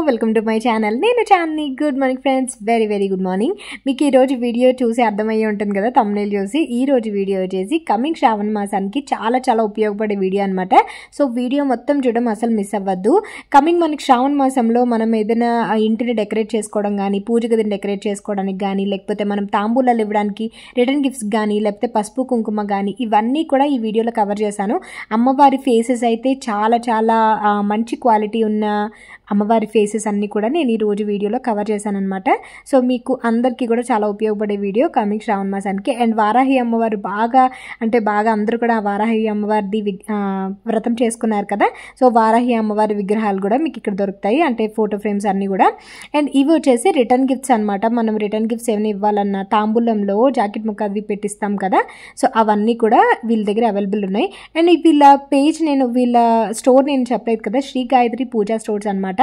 Welcome to my channel. నేను చాన్ని. Good morning friends, very good morning. మీకు ఈరోజు వీడియో చూసి అర్థమయ్యే ఉంటుంది కదా, థంబ్నెయిల్ చూసి. ఈరోజు వీడియో వచ్చేసి కమింగ్ శ్రావణ మాసానికి చాలా ఉపయోగపడే వీడియో అనమాట. సో వీడియో మొత్తం చూడడం అసలు మిస్ అవ్వద్దు. మనకి శ్రావణ మాసంలో మనం ఏదైనా ఇంటిని డెకరేట్ చేసుకోవడం కానీ, పూజ గదిని డెకరేట్ చేసుకోవడానికి కానీ, లేకపోతే మనం తాంబూలాలు ఇవ్వడానికి, రిటర్న్ గిఫ్ట్స్ కానీ, లేకపోతే పసుపు కుంకుమ కానీ, ఇవన్నీ కూడా ఈ వీడియోలో కవర్ చేశాను. అమ్మవారి ఫేసెస్ అయితే చాలా మంచి క్వాలిటీ ఉన్న అమ్మవారి ఫేసెస్ అన్నీ కూడా నేను ఈరోజు వీడియోలో కవర్ చేశాను అనమాట. సో మీకు అందరికీ కూడా చాలా ఉపయోగపడే వీడియో కమింగ్ శ్రావణ మాసానికి. అండ్ వారాహి అమ్మవారు బాగా అందరూ కూడా వారాహి అమ్మవారిది వ్రతం చేసుకున్నారు కదా. సో వారాహి అమ్మవారి విగ్రహాలు కూడా మీకు ఇక్కడ దొరుకుతాయి, అంటే ఫోటో ఫ్రేమ్స్ అన్నీ కూడా. అండ్ ఇవి వచ్చేసి రిటర్న్ గిఫ్ట్స్ అనమాట. మనం రిటర్న్ గిఫ్ట్స్ ఏమైనా ఇవ్వాలన్నా తాంబూలంలో జాకెట్ ముక్క అవి పెట్టిస్తాం కదా. సో అవన్నీ కూడా వీళ్ళ దగ్గర అవైలబుల్ ఉన్నాయి. అండ్ వీళ్ళ పేజ్ వీళ్ళ స్టోర్ నేను చెప్పలేదు కదా, శ్రీ గాయత్రి పూజా స్టోర్స్ అనమాట.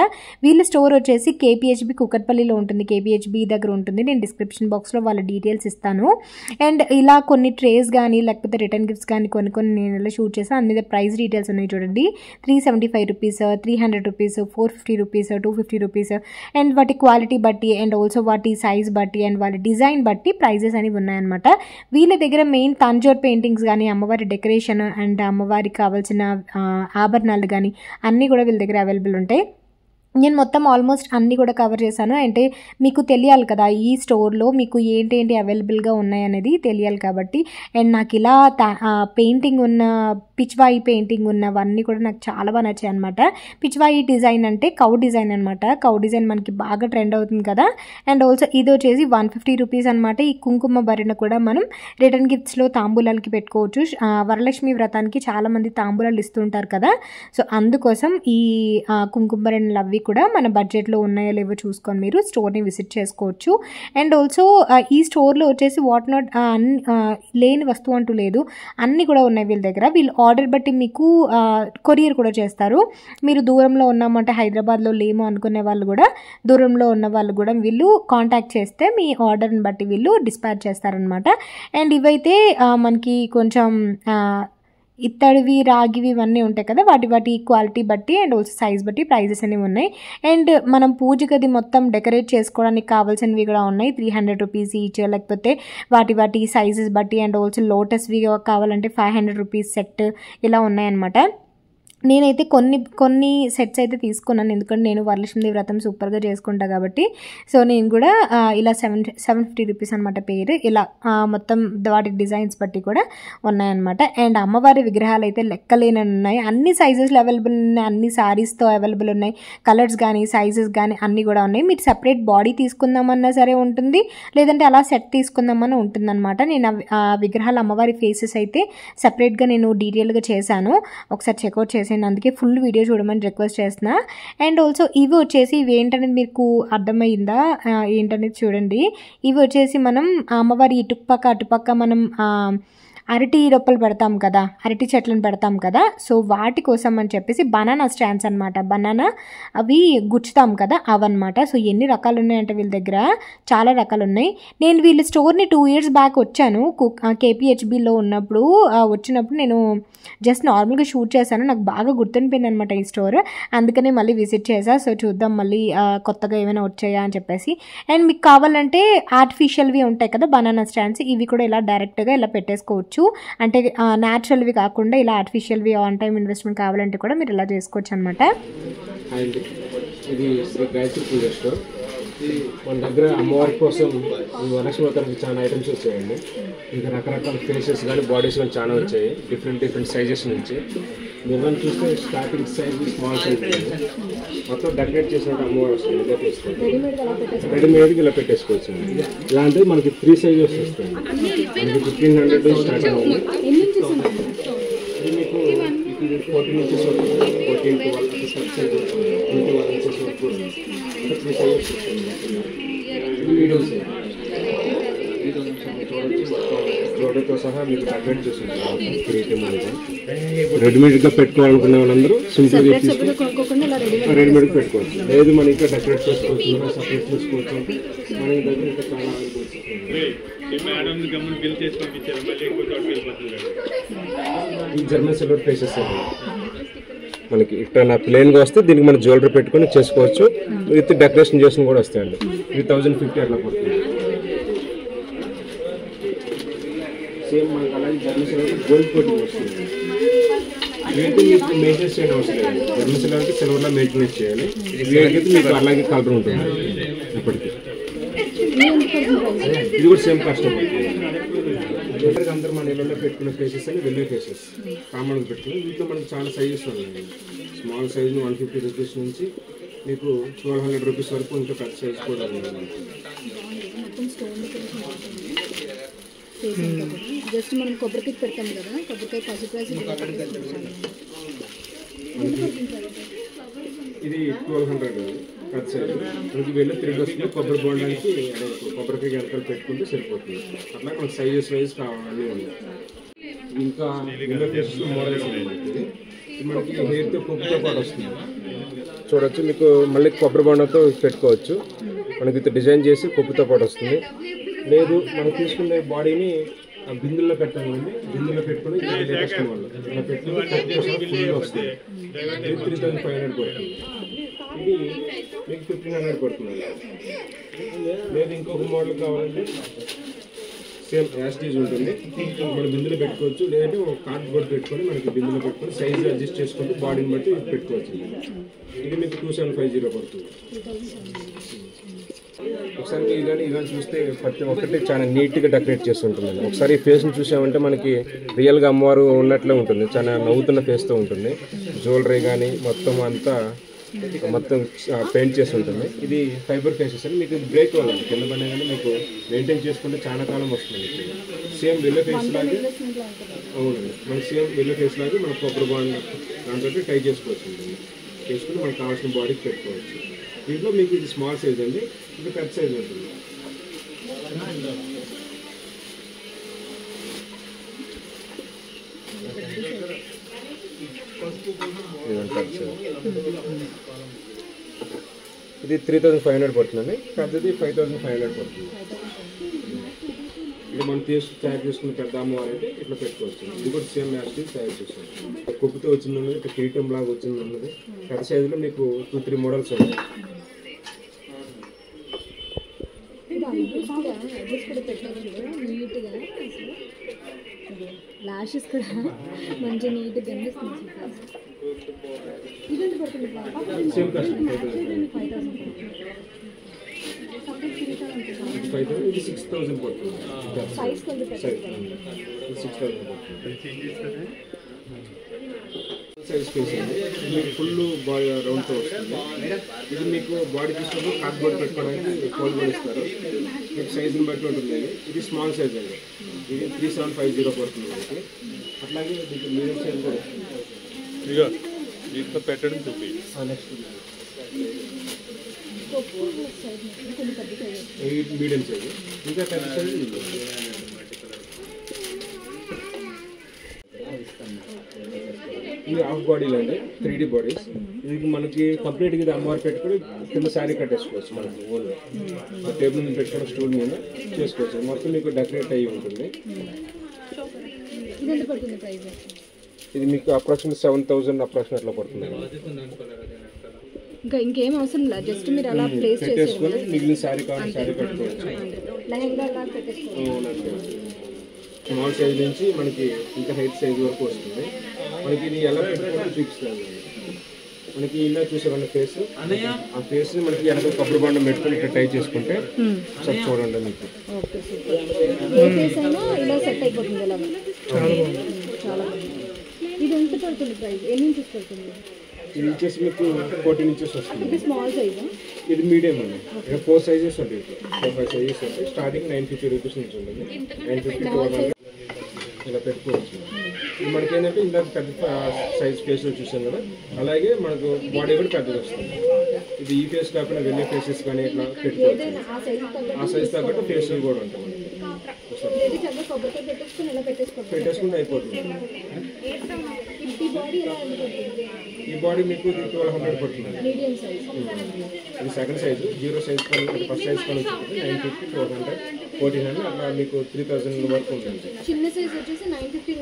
వీళ్ళ స్టోర్ వచ్చేసి కేపీహెచ్బి కుకట్పల్లిలో ఉంటుంది, కేపీహెచ్బి దగ్గర ఉంటుంది. నేను డిస్క్రిప్షన్ బాక్స్లో వాళ్ళ డీటెయిల్స్ ఇస్తాను. అండ్ ఇలా కొన్ని ట్రేస్ కానీ, లేకపోతే రిటర్న్ గిఫ్ట్స్ కానీ కొన్ని నేను ఇలా షూట్ చేసాను. అన్ని మీద ప్రైస్ డీటెయిల్స్ ఉన్నాయి చూడండి. 375 rupees, 300 rupees, 450 rupees, 250 rupees. And వాటి క్వాలిటీ బట్టి, అండ్ ఆల్సో వాటి సైజ్ బట్టి, అండ్ వాళ్ళ డిజైన్ బట్టి ప్రైజెస్ అనేవి ఉన్నాయన్నమాట. వీళ్ళ దగ్గర మెయిన్ తంజోర్ పెయింటింగ్స్ కానీ, అమ్మవారి డెకరేషన్ అండ్ అమ్మవారికి కావాల్సిన ఆభరణాలు కానీ అన్నీ కూడా వీళ్ళ దగ్గర అవైలబుల్ ఉంటాయి. నేను మొత్తం ఆల్మోస్ట్ అన్నీ కూడా కవర్ చేశాను. అంటే మీకు తెలియాలి కదా ఈ స్టోర్లో మీకు ఏంటి అవైలబుల్గా ఉన్నాయనేది తెలియాలి కాబట్టి. అండ్ నాకు ఇలా పెయింటింగ్ ఉన్న పిచ్వాయి పెయింటింగ్ ఉన్నవన్నీ కూడా నాకు చాలా బాగా నచ్చాయి అనమాట. పిచ్వాయి డిజైన్ అంటే కౌ డిజైన్ అనమాట. కౌ డిజైన్ మనకి బాగా ట్రెండ్ అవుతుంది కదా. అండ్ ఆల్సో ఇది వచ్చేసి 150 రూపీస్ అనమాట. ఈ కుంకుమ భరణ కూడా మనం రిటర్న్ గిఫ్ట్స్లో తాంబూలాలకి పెట్టుకోవచ్చు. వరలక్ష్మి వ్రతానికి చాలామంది తాంబూలాలు ఇస్తుంటారు కదా. సో అందుకోసం ఈ కుంకుమ భరణలు అవి కూడా మన బడ్జెట్లో ఉన్నాయో లేవో చూసుకొని మీరు స్టోర్ని విజిట్ చేసుకోవచ్చు. అండ్ ఆల్సో ఈ స్టోర్లో వచ్చేసి వాట్ నాట్ లేని వస్తువు అంటూ లేదు, అన్నీ కూడా ఉన్నాయి వీళ్ళ దగ్గర. వీళ్ళు ఆర్డర్ బట్టి మీకు కొరియర్ కూడా చేస్తారు. మీరు దూరంలో ఉన్నామంటే, హైదరాబాద్లో లేము అనుకునే వాళ్ళు కూడా, దూరంలో ఉన్న వాళ్ళు కూడా వీళ్ళు కాంటాక్ట్ చేస్తే మీ ఆర్డర్ని బట్టి వీళ్ళు డిస్పాచ్ చేస్తారనమాట. అండ్ ఇవైతే మనకి కొంచెం ఇత్తడివి, రాగివి ఇవన్నీ ఉంటాయి కదా, వాటి క్వాలిటీ బట్టి అండ్ ఆల్సో సైజ్ బట్టి ప్రైజెస్ అనేవి ఉన్నాయి. అండ్ మనం పూజ గది మొత్తం డెకరేట్ చేసుకోవడానికి కావాల్సినవి కూడా ఉన్నాయి. 300 రూపీస్ ఈచ్, లేకపోతే వాటి సైజెస్ బట్టి. అండ్ ఆల్సో లోటస్వి కావాలంటే 500 రూపీస్ సెట్ ఇలా ఉన్నాయన్నమాట. నేనైతే కొన్ని సెట్స్ అయితే తీసుకున్నాను, ఎందుకంటే నేను వరలక్ష్మి వ్రతం సూపర్గా చేసుకుంటా కాబట్టి. సో నేను కూడా ఇలా 750 రూపీస్ అనమాట పేరు. ఇలా మొత్తం వాటి డిజైన్స్ బట్టి కూడా ఉన్నాయన్నమాట. అండ్ అమ్మవారి విగ్రహాలు అయితే లెక్కలేని ఉన్నాయి. అన్ని సైజెస్లో అవైలబుల్ ఉన్నాయి, అన్ని సారీస్తో అవైలబుల్ ఉన్నాయి. కలర్స్ కానీ సైజెస్ కానీ అన్నీ కూడా ఉన్నాయి. మీరు సపరేట్ బాడీ తీసుకుందామన్నా సరే ఉంటుంది, లేదంటే అలా సెట్ తీసుకుందామని ఉంటుందన్నమాట. నేను విగ్రహాలు అమ్మవారి ఫేసెస్ అయితే సపరేట్గా నేను డీటెయిల్గా చేశాను, ఒకసారి చెక్అవుట్ చేసి అందుకే ఫుల్ వీడియో చూడమని రిక్వెస్ట్ చేస్తున్నా. అండ్ ఆల్సో ఇవి వచ్చేసి ఏంటనేది మీకు అర్థమైందా ఏంటనేది చూడండి. ఇవి వచ్చేసి మనం అమ్మవారి అటుపక్క మనం అరటి రొప్పలు పెడతాం కదా, అరటి చెట్లను పెడతాం కదా. సో వాటి కోసం అని చెప్పేసి బనానా స్టాండ్స్ అనమాట. బనానా అవి గుచ్చుతాం కదా, అవన్నమాట. సో ఎన్ని రకాలు ఉన్నాయంటే వీళ్ళ దగ్గర చాలా రకాలు ఉన్నాయి. నేను వీళ్ళ స్టోర్ని 2 years బ్యాక్ వచ్చాను, కేపీహెచ్బిలో వచ్చినప్పుడు నేను జస్ట్ నార్మల్గా షూట్ చేశాను. నాకు బాగా గుర్తుండిపోయింది అనమాట ఈ స్టోర్, అందుకనే మళ్ళీ విజిట్ చేశా. సో చూద్దాం మళ్ళీ కొత్తగా ఏమైనా వచ్చాయా అని చెప్పేసి. అండ్ మీకు కావాలంటే ఆర్టిఫిషియల్వి ఉంటాయి కదా బనానా స్టాండ్స్, ఇవి కూడా ఇలా డైరెక్ట్గా ఇలా పెట్టేసుకోవచ్చు. అంటే న్యాచురల్వి కాకుండా ఇలా ఆర్టిఫిషియల్వి ఆన్ టైం ఇన్వెస్ట్మెంట్ కావాలంటే కూడా మీరు ఇలా చేసుకోవచ్చు అనమాట. మన దగ్గర అమ్మవారి కోసం వరలక్ష్మి వ్రతానికి చాలా ఐటమ్స్ వచ్చాయండి. ఇంకా రకరకాల ఫేసెస్ కానీ బాడీస్ కానీ చాలా వచ్చాయి, డిఫరెంట్ సైజెస్ నుంచి. మీరు చూస్తే స్టార్టింగ్ సైజ్ స్మాల్ సైజ్ మొత్తం డెకరేట్ చేసినట్టు అమ్మవారు వస్తుంది. ఇలా తీసుకోండి, రెడీమేడ్కి ఇలా పెట్టేసుకోవచ్చు. ఇలాంటివి మనకి 3 సైజెస్ వస్తాయి. మనకి 1500 స్టార్టింగ్ ఉంది. ఇది మీకు 14 ఇంచెస్ వరకు, 14 to 1 సబ్ సైజ్, 21 ఇంచెస్ వరకు 3 సైజెస్ వస్తాయి. వీడియోస్ ప్రోడక్ట్తో సహా మీకు డెకరేట్ చేస్తుంటారు. రెడీమేడ్గా పెట్టుకోవాలనుకునే వాళ్ళందరూ సింపుల్గా తీసుకుని రెడీమేడ్గా పెట్టుకోవచ్చు. లేదు మనం ఇంకా డెకరేట్ చేసుకోవచ్చు, సపరేట్ చేసుకోవచ్చు. మన దగ్గర ఇంకా చాలా జర్మన్ సిల్వర్ ఫేసెస్ మనకి ఇక్కడ ప్లెయిన్గా వస్తే దీనికి మనం జ్యువెలరీ పెట్టుకొని చేసుకోవచ్చు. విత్ డెకరేషన్ చేసిన కూడా వస్తాయండి. ఇది 1050 అట్లా పడుతుంది. సేమ్ మనకి అలాగే ధర్మశిల గోల్డ్ కోటింగ్ వస్తుంది. వీటిని మీకు మెయింటెనెన్స్ చేయడం అవసరం లేదు. ధర్మశిలకి సిల్వర్లో మెయింటెనెన్స్ చేయాలి. వీటికైతే మీకు అలాగే కలర్ ఉంటుంది ఇప్పటికీ. ఇది కూడా సేమ్ కష్టం. అందరూ మన ఇళ్ళలో పెట్టుకునే ఫేసెస్ అని వెల్వే ఫేసెస్ కామన్గా పెట్టుకుని వీటిలో మనకు చాలా సైజెస్ ఉన్నాయి. స్మాల్ సైజు 150 రూపీస్ నుంచి మీకు 1200 రూపీస్ వరకు ఇంకా పెద్ద సైజ్ కూడా ఉంది. జస్ట్ మనం కొబ్బరికాయ పెడతాం కదా, కొబ్బరికాయ పసుపు ఇది 1200 పెద్ద సైజు. మనకి వెళ్ళి 3 డోస్లో కొబ్బరి బోండానికి కొబ్బరికాయ గంటలు పెట్టుకుంటే సరిపోతుంది. అట్లా మనకి సైజెస్ వైజ్ కావాలని ఉంది. ఇంకా మోడల్స్ ఇది మనకి హెయిర్తో కొబ్బరితో పాటు వస్తుంది. చూడొచ్చు, మీకు మళ్ళీ కొబ్బరి బొండతో పెట్టుకోవచ్చు. మనకి ఇది డిజైన్ చేసి కొబ్బరితో పాటు వస్తుంది. లేదు మనం తీసుకునే బాడీని బిందుల్లో పెట్టాలండి. బిందుల్లో పెట్టుకుని కస్టమర్లు ఇలా పెట్టుకుని వస్తుంది. 3500 పడుతుంది. ఇది మీకు 1500 పడుతుంది. లేదు ఇంకొక మోడల్ కావాలంటే సేమ్ యాస్టీజ్ ఉంటుంది. మనం బిందులో పెట్టుకోవచ్చు. లేదంటే ఒక కార్డ్ బోర్డ్ పెట్టుకొని మనకి బిందులో పెట్టుకొని సైజ్ అడ్జస్ట్ చేసుకుంటూ బాడీని బట్టి పెట్టుకోవచ్చు. ఇది మీకు 2750 పడుతుంది. ఒకసారి ఇదని చూస్తే ప్రతి ఒక్కటి చాలా నీట్గా డెకరేట్ చేసి ఉంటుందండి. ఒకసారి ఈ ఫేస్ని చూసామంటే మనకి రియల్గా అమ్మవారు ఉన్నట్లే ఉంటుంది. చాలా నవ్వుతున్న ఫేస్తో ఉంటుంది. జ్యువెలరీ కానీ మొత్తం అంతా మొత్తం పెయింట్ చేసి ఉంటుంది. ఇది ఫైబర్ ఫేసెస్ అని మీకు బ్రేక్ అవ్వాలి కింద పడినా కానీ మీకు మెయింటైన్ చేసుకుంటే చాలా కాలం వస్తుంది. సేమ్ వెల్లో ఫేస్ లాగే అవునండి. మనకి సేమ్ వెల్లో ఫేస్ లాగే మన కొబ్బరి బాండ్ దాంతో టై చేసుకోవచ్చు. చేసుకుని మనకు కావాల్సిన బాడీకి పెట్టుకోవచ్చు. దీంట్లో మీకు ఇది స్మాల్ సైజ్ అండి, ఇది పెద్ద సైజ్ ఉంటుంది. ఇది 3500 పడుతుందండి. పెద్దది 5500 పడుతుంది. ఇది మనం తయారు చేసుకున్న పెద్ద అమ్మవారు అయితే ఇట్లా పెట్టుకోవచ్చు. ఇది కూడా సేమ్ యాస్టీజ్ తయారు చేస్తాం. కొబ్బరితో వచ్చింది ఉన్నది, ఇట్లా కిరీటం లాగా వచ్చింది ఉన్నది. పెద్ద సైజులో మీకు 2-3 మోడల్స్ ఉన్నాయి. లాషెస్ కూడా మంచిగా నీట్గా కనిపిస్తుంది. ఇదంతా పడుతుంది. Same cost 5000. ఇది 6000 పడుతుంది. సైజ్ కొంచెం 6000 పడుతుంది. సైజ్ ఫేస్ అండి. మీకు ఫుల్ బాడీ రౌండ్తో వస్తుంది. ఇది మీకు బాడీ తీసుకున్నప్పుడు కార్డ్బోర్డ్ పెట్టుకోవడానికి కోల్డ్ ఇస్తారు. మీకు సైజుని బట్టి ఉంటుంది. ఇది స్మాల్ సైజ్ అండి. ఇది 3750 పడుతుంది మనకి. అట్లాగే మీకు మీడియం సైజ్ కూడా వస్తుంది. దీంట్లో పెట్టడం చూపి నెక్స్ట్ మీడియం సైజ్, ఇంకా పెద్ద సైజ్ ఇది హాఫ్ బాడీలో అండి. 3D bodies. ఇది మనకి కంప్లీట్గా ఇది అమ్మవారు పెట్టుకుని కింద శారీ కట్టేసుకోవచ్చు. మనకి ఓన్లీ టేబుల్ మీద పెట్టుకుని స్టూల్ మీద చేసుకోవచ్చు. మొత్తం మీకు డెకరేట్ అయ్యి ఉంటుంది. ఇది మీకు అప్రాక్సిమేట్ 7000 అప్రాక్సిమేట్లో పడుతుంది. ఇంకా ఇంకేం అవసరం లేదు, జస్ట్ మీరు అలా ప్లేస్ పెట్టేసుకొని మిగిలిన శారీ కావాలి శారీ పెట్టుకోవచ్చు. స్మాల్ సైజ్ నుంచి మనకి ఇంకా హైట్ సైజ్ వరకు వస్తుంది. మనకి ఇది ఎలా పెట్టుకోవాలో చూపిస్తాను. మనకి ఇలా చూసేవాళ్ళ ఫేస్, ఆ ఫేస్ మనకి వెనక కొబ్బరి బండం పెట్టుకొని ఇక్కడ టై చేసుకుంటే ఒకసారి చూడండి మీకు ఇలా సెట్ అయిపోతుంది. చాలా ఇది ఎంత పడుతుంది ప్రైస్? ఎన్ని ఇంచెస్ పడుతుంది? ఇది వచ్చేసి మీకు 14 ఇంచెస్ వస్తుంది. ఇది స్మాల్ సైజా? ఇది మీడియం అండి. 4 సైజెస్ ఉంటాయి. 4-5 సైజెస్ ఉంటాయి. స్టార్టింగ్ 950 రూపీస్ నుంచి ఉంటుంది. 950 ఇలా పెట్టుకోవచ్చు. ఇది మనకి ఏంటంటే ఇందాక పెద్ద సైజ్ ఫేస్లో చూసాం కదా, అలాగే మనకు బాడీ కూడా పెద్దది వస్తుంది. ఇది ఈ ఫేస్ కాకుండా వెళ్ళే ఫేసెస్ కానీ ఇట్లా పెట్టుకోవచ్చు. ఆ సైజ్ తగ్గట్టు ఫేస్లు కూడా ఉంటాయి. పెట్టేసుకుంటే అయిపోతుంది. ఈ బాడీ మీకు 1200 పడుతుంది. ఇది second size. 0 size first size కానీ 950, 1200, 1400 అట్లా మీకు 3000 వరకు ఉంటుంది. చిన్న సైజ్ వచ్చేసి 950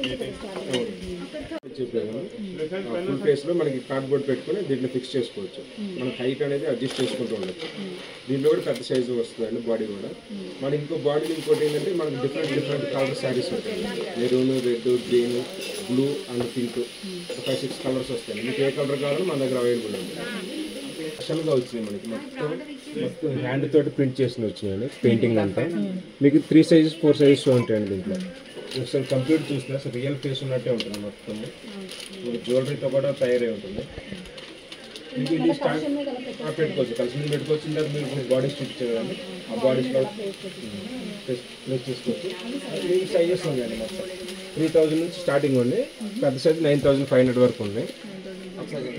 నుంచి చెప్పాను ఫుల్ ఫేస్లో మనకి కార్డ్బోర్డ్ పెట్టుకుని దీంట్లో ఫిక్స్ చేసుకోవచ్చు. మనం హైట్ అనేది అడ్జస్ట్ చేసుకుంటూ ఉండొచ్చు. దీంట్లో కూడా పెద్ద సైజు వస్తుందండి బాడీ కూడా. మనకి ఇంకోటి ఏంటంటే మనకి డిఫరెంట్ కలర్ శారీస్ ఉంటాయి. Maroon, red, green, blue and pink 5-6 colours వస్తాయి. మీకు ఏ కలర్ కావాలో మన దగ్గర అవైలబుల్ ఉంది. స్పెషల్గా వచ్చినాయి మనకి మొత్తం హ్యాండ్ తోటి ప్రింట్ చేసిన వచ్చినాయండి పెయింటింగ్ అంతా. మీకు 3 సైజెస్ 4 సైజెస్ ఉంటాయండి దీంట్లో. ఒకసారి కంప్లీట్ చూస్తే అసలు రియల్ ఫేస్ ఉన్నట్టే ఉంటుంది మొత్తం. మీకు జ్యువెలరీతో కూడా తయారై ఉంటుంది. మీకు ఇది స్టార్ట్ పెట్టుకోవచ్చు, కలిసి పెట్టుకోవచ్చు. ఇందాక మీరు బాడీస్ చూపించేదండి, ఆ బాడీస్ ప్లేస్ చేసుకోవచ్చు. మీకు సైజెస్ ఉన్నాయండి మొత్తం 3000 నుంచి స్టార్టింగ్ ఉంది. పెద్ద సైజ్ 9500 వరకు ఉంది.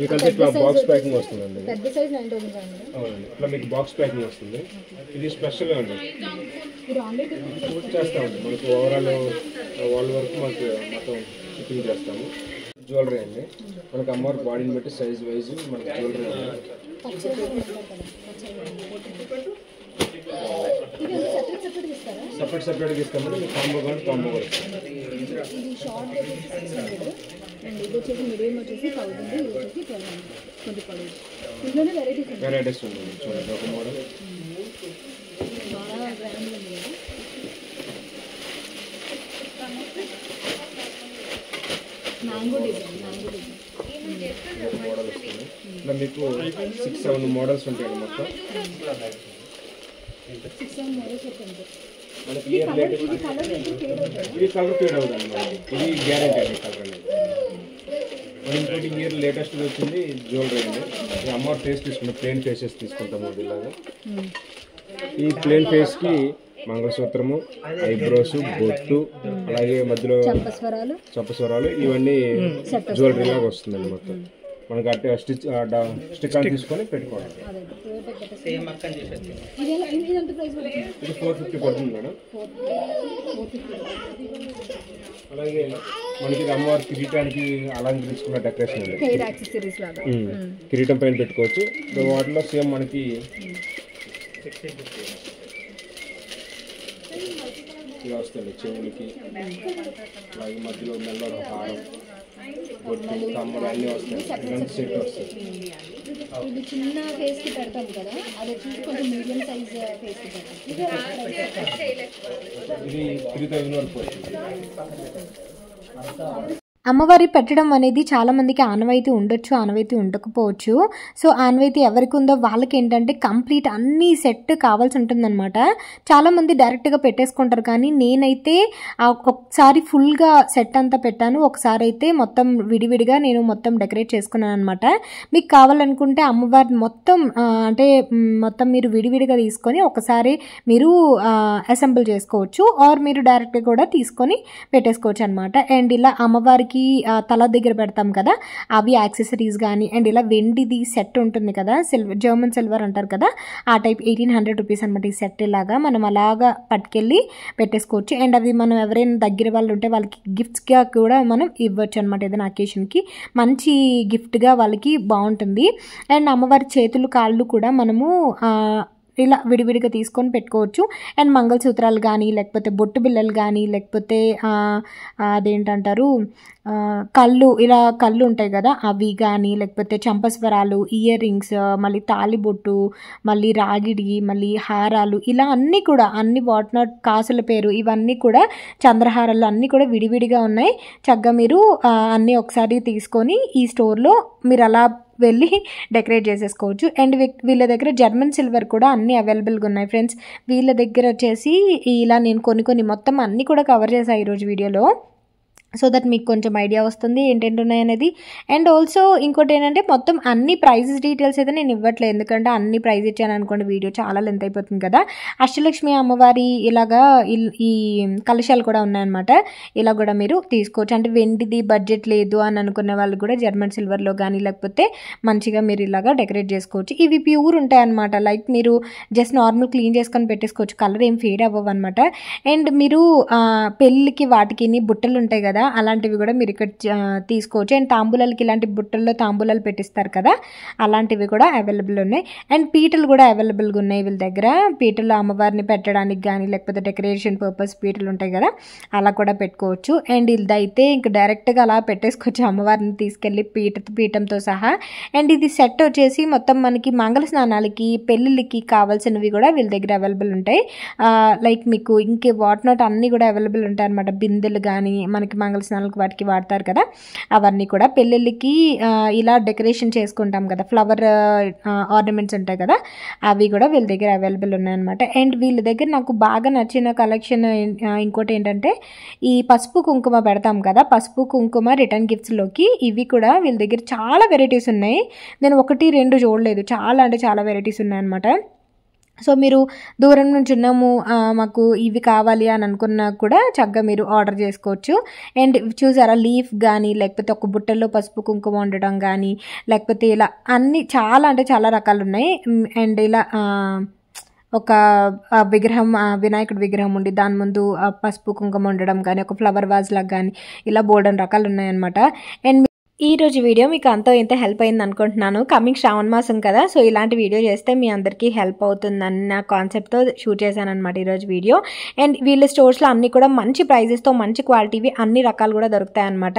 మీకు అంటే ఇట్లా బాక్స్ ప్యాకింగ్ వస్తుందండి. అవునండి, ఇట్లా మీకు బాక్స్ ప్యాకింగ్ వస్తుంది. ఇది స్పెషల్గా అండి చేస్తామండి. మనకు ఓవరాల్ వాళ్ళ వరకు మనకు మొత్తం షిప్పింగ్ చేస్తాము. జ్యువెలరీ అండి మనకు అమ్మవారి బాడీని బట్టి సైజ్ వైజ్ మనకి జ్యువెలరీ సపరేట్గా ఇస్తామండి. మీకు కాంబో కానీ కాంబో కూడా వెరైటీస్ ఉంటుంది. చూడండి ఒక మోడల్ మోడల్ వస్తుంది. ఇట్లా మీకు 6-7 మోడల్స్ ఉంటాయండి మొత్తం. మనకి ఇది కలర్ ఫేడ్ అవుతుంది. ఇది గ్యారెంటీ అండి కలర్ అనేది. ఇంకోటి ఇయర్ లేటెస్ట్గా వచ్చింది జ్యువెలరీ అండి. ఈ అమ్మవారి ఫేస్ తీసుకుంటాం, ప్లెయిన్ ఫేసెస్ తీసుకుంటాము. ఇలాగా ఈ ప్లెయిన్ ఫేస్కి మంగళసూత్రము, ఐబ్రోస్, బొట్టు, అలాగే మధ్యలో చంపస్వరాలు ఇవన్నీ జ్యువెలరీ లాగా వస్తుందండి మొత్తం. మనకి అంటే స్టిక్ అని తీసుకొని పెట్టుకోవాలి. ఇది 450 పడుతుంది మేడం. అలాగే మనకి అమ్మవారి కిరీటానికి అలంకరించుకున్న డెకరేషన్ ఉంది. కిరీటం పైన పెట్టుకోవచ్చు. వాటిలో సేమ్ మనకి ఇలా వస్తుంది. చెవులకి అలాగే మధ్యలో మెల్లో హారం, బొట్టు, కమ్మలు అన్నీ వస్తాయి. ఇలాంటి సెట్ వస్తాయి. ఇది చిన్న ఫేస్ కి పెడతాం కదా, అది వచ్చి కొంచెం మీడియం సైజ్ ఫేస్ కి పెడతాం. ఇది 3000 వరకు వస్తుంది. అమ్మవారి పెట్టడం అనేది చాలామందికి ఆనవాయితీ ఉండొచ్చు, ఆనవాయితీ ఉండకపోవచ్చు. సో ఆనవాయితీ ఎవరికి ఉందో వాళ్ళకి ఏంటంటే కంప్లీట్ అన్ని సెట్ కావాల్సి ఉంటుందన్నమాట. చాలామంది డైరెక్ట్గా పెట్టేసుకుంటారు, కానీ నేనైతే ఒకసారి ఫుల్గా సెట్ అంతా పెట్టాను. ఒకసారి అయితే మొత్తం విడివిడిగా నేను మొత్తం డెకరేట్ చేసుకున్నాను అనమాట. మీకు కావాలనుకుంటే అమ్మవారి మొత్తం అంటే మొత్తం మీరు విడివిడిగా తీసుకొని ఒకసారి మీరు అసెంబుల్ చేసుకోవచ్చు, ఆర్ మీరు డైరెక్ట్గా కూడా తీసుకొని పెట్టేసుకోవచ్చు అనమాట. అండ్ ఇలా అమ్మవారికి తల దగ్గర పెడతాం కదా, అవి యాక్సెసరీస్ కానీ, అండ్ ఇలా వెండిది సెట్ ఉంటుంది కదా, జర్మన్ సిల్వర్ అంటారు కదా, ఆ టైప్ 1800 రూపీస్ అనమాట ఈ సెట్. ఇలాగా మనం అలాగా పట్టుకెళ్ళి పెట్టేసుకోవచ్చు. అండ్ అవి మనం ఎవరైనా దగ్గర వాళ్ళు ఉంటే వాళ్ళకి గిఫ్ట్స్గా కూడా మనం ఇవ్వచ్చు అనమాట. ఏదైనా అకేషన్కి మంచి గిఫ్ట్గా వాళ్ళకి బాగుంటుంది. అండ్ అమ్మవారి చేతులు కాళ్ళు కూడా మనము ఇలా విడివిడిగా తీసుకొని పెట్టుకోవచ్చు. అండ్ మంగళసూత్రాలు కానీ, లేకపోతే బొట్టు బిళ్ళలు కానీ, లేకపోతే అదేంటంటారు కళ్ళు ఉంటాయి కదా, అవి కానీ, లేకపోతే చంపస్వరాలు, ఇయర్ రింగ్స్, మళ్ళీ తాలిబొట్టు, మళ్ళీ రాగిడి, మళ్ళీ హారాలు, ఇలా అన్నీ కూడా అన్ని వాట్నాట్ కాసుల పేరు ఇవన్నీ కూడా చంద్రహారాలు అన్నీ కూడా విడివిడిగా ఉన్నాయి. చక్కగా మీరు అన్నీ ఒకసారి తీసుకొని ఈ స్టోర్లో మీరు అలా వెళ్ళి డెకరేట్ చేసేసుకోవచ్చు. అండ్ వీళ్ళ దగ్గర జర్మన్ సిల్వర్ కూడా అన్నీ అవైలబుల్గా ఉన్నాయి ఫ్రెండ్స్. వీళ్ళ దగ్గర వచ్చేసి ఇలా నేను కొన్ని మొత్తం అన్నీ కూడా కవర్ చేశాను ఈరోజు వీడియోలో. సో దట్ మీకు కొంచెం ఐడియా వస్తుంది ఏంటంటే ఉన్నాయనేది. అండ్ ఆల్సో ఇంకోటి ఏంటంటే మొత్తం అన్ని ప్రైజెస్ డీటెయిల్స్ అయితే నేను ఇవ్వట్లేదు, ఎందుకంటే అన్ని ప్రైజ్ ఇచ్చాను అనుకోండి వీడియో చాలా లెంత్ అయిపోతుంది కదా. అష్టలక్ష్మి అమ్మవారి ఇలాగా ఈ కలశాలు కూడా ఉన్నాయన్నమాట. ఇలా కూడా మీరు తీసుకోవచ్చు. అంటే వెండిది బడ్జెట్ లేదు అని అనుకునే వాళ్ళు కూడా జర్మన్ సిల్వర్లో కానీ లేకపోతే మంచిగా మీరు ఇలాగా డెకరేట్ చేసుకోవచ్చు. ఇవి ప్యూర్ ఉంటాయి అనమాట. లైక్ మీరు జస్ట్ నార్మల్ క్లీన్ చేసుకొని పెట్టేసుకోవచ్చు, కలర్ ఏం ఫేడ్ అవ్వవు అనమాట. అండ్ మీరు పెళ్ళికి వాటికి బుట్టలు ఉంటాయి కదా, కదా, అలాంటివి కూడా మీరు ఇక్కడ తీసుకోవచ్చు. అండ్ తాంబూలాలకి ఇలాంటి బుట్టల్లో తాంబూలాలు పెట్టిస్తారు కదా, అలాంటివి కూడా అవైలబుల్ ఉన్నాయి. అండ్ పీటలు కూడా అవైలబుల్గా ఉన్నాయి వీళ్ళ దగ్గర. పీటలు అమ్మవారిని పెట్టడానికి కానీ లేకపోతే డెకరేషన్ పర్పస్ పీటలు ఉంటాయి కదా, అలా కూడా పెట్టుకోవచ్చు. అండ్ ఇదైతే ఇంక డైరెక్ట్గా అలా పెట్టేసుకోవచ్చు అమ్మవారిని తీసుకెళ్ళి పీఠంతో సహా. అండ్ ఇది సెట్ వచ్చేసి మొత్తం మనకి మంగళ స్నానాలకి పెళ్ళిళ్ళకి కావాల్సినవి కూడా వీళ్ళ దగ్గర అవైలబుల్ ఉంటాయి. లైక్ మీకు ఇంకే వాట్ నాట్ అన్నీ కూడా అవైలబుల్ ఉంటాయి అనమాట. బిందెలు కానీ మనకి మంగళ స్నానాలకు వాటికి వాడతారు కదా, అవన్నీ కూడా పెళ్ళిళ్ళకి ఇలా డెకరేషన్ చేసుకుంటాం కదా, ఫ్లవర్ ఆర్నమెంట్స్ ఉంటాయి కదా, అవి కూడా వీళ్ళ దగ్గర అవైలబుల్ ఉన్నాయన్నమాట. అండ్ వీళ్ళ దగ్గర నాకు బాగా నచ్చిన కలెక్షన్ ఇంకోటి ఏంటంటే ఈ పసుపు కుంకుమ పెడతాం కదా, పసుపు కుంకుమ రిటర్న్ గిఫ్ట్స్లోకి ఇవి కూడా వీళ్ళ దగ్గర చాలా వెరైటీస్ ఉన్నాయి. నేను 1-2 చూడలేదు, చాలా అంటే చాలా వెరైటీస్ ఉన్నాయన్నమాట. సో మీరు దూరం నుంచి ఉన్నాము మాకు ఇవి కావాలి అని అనుకున్నా కూడా చక్కగా మీరు ఆర్డర్ చేసుకోవచ్చు. అండ్ చూసారా లీఫ్ కానీ లేకపోతే ఒక బుట్టల్లో పసుపు కుంకుమ ఉండడం కానీ లేకపోతే ఇలా అన్నీ చాలా అంటే చాలా రకాలు ఉన్నాయి. అండ్ ఇలా ఒక విగ్రహం వినాయకుడి విగ్రహం ఉండి దాని ముందు పసుపు కుంకుమ ఉండడం కానీ ఒక ఫ్లవర్ వాజ్ లాగా కానీ ఇలా బోల్డెన్ రకాలు ఉన్నాయన్నమాట. అండ్ ఈ రోజు వీడియో మీకు అంతో ఇంత హెల్ప్ అయింది అనుకుంటున్నాను. కమింగ్ శ్రావణ మాసం కదా, సో ఇలాంటి వీడియో చేస్తే మీ అందరికీ హెల్ప్ అవుతుందన్న కాన్సెప్ట్తో షూట్ చేశాను అనమాట ఈరోజు వీడియో. అండ్ వీళ్ళ స్టోర్స్లో అన్నీ కూడా మంచి ప్రైజెస్తో మంచి క్వాలిటీవి అన్ని రకాలు కూడా దొరుకుతాయి అనమాట.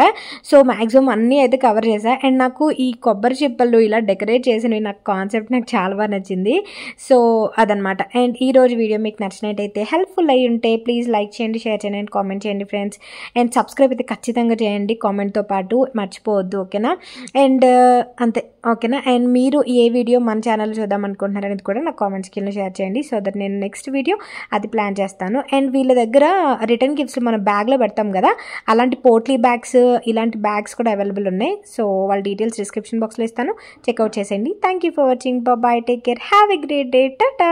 సో మ్యాక్సిమం అన్నీ అయితే కవర్ చేశా. అండ్ నాకు ఈ కొబ్బరి చిప్పలు ఇలా డెకరేట్ చేసినవి నాకు కాన్సెప్ట్ నాకు చాలా బాగా నచ్చింది. సో అదనమాట. అండ్ ఈ రోజు వీడియో మీకు నచ్చినట్టయితే హెల్ప్ఫుల్ అయ్యి ఉంటే ప్లీజ్ లైక్ చేయండి, షేర్ చేయండి అండ్ కామెంట్ చేయండి ఫ్రెండ్స్. అండ్ సబ్స్క్రైబ్ అయితే ఖచ్చితంగా చేయండి కామెంట్తో పాటు, మర్చిపోవద్దు. ఓకేనా? అండ్ అంతే. ఓకేనా? అండ్ మీరు ఏ వీడియో మన ఛానల్లో చూద్దాం అనుకుంటున్నారు అనేది కూడా నాకు కామెంట్ స్కిల్లో షేర్ చేయండి, సో దట్ నేను నెక్స్ట్ వీడియో అది ప్లాన్ చేస్తాను. అండ్ వీళ్ళ దగ్గర రిటర్న్ గిఫ్ట్స్ మన బ్యాగ్లో పెడతాం కదా, అలాంటి పోట్లీ బ్యాగ్స్ ఇలాంటి బ్యాగ్స్ కూడా అవైలబుల్ ఉన్నాయి. సో వాళ్ళ డీటెయిల్స్ డిస్క్రిప్షన్ బాక్స్లో ఇస్తాను, చెక్అవుట్ చేసేయండి. Thank you for watching. Bye, take care, have a great day, Tata.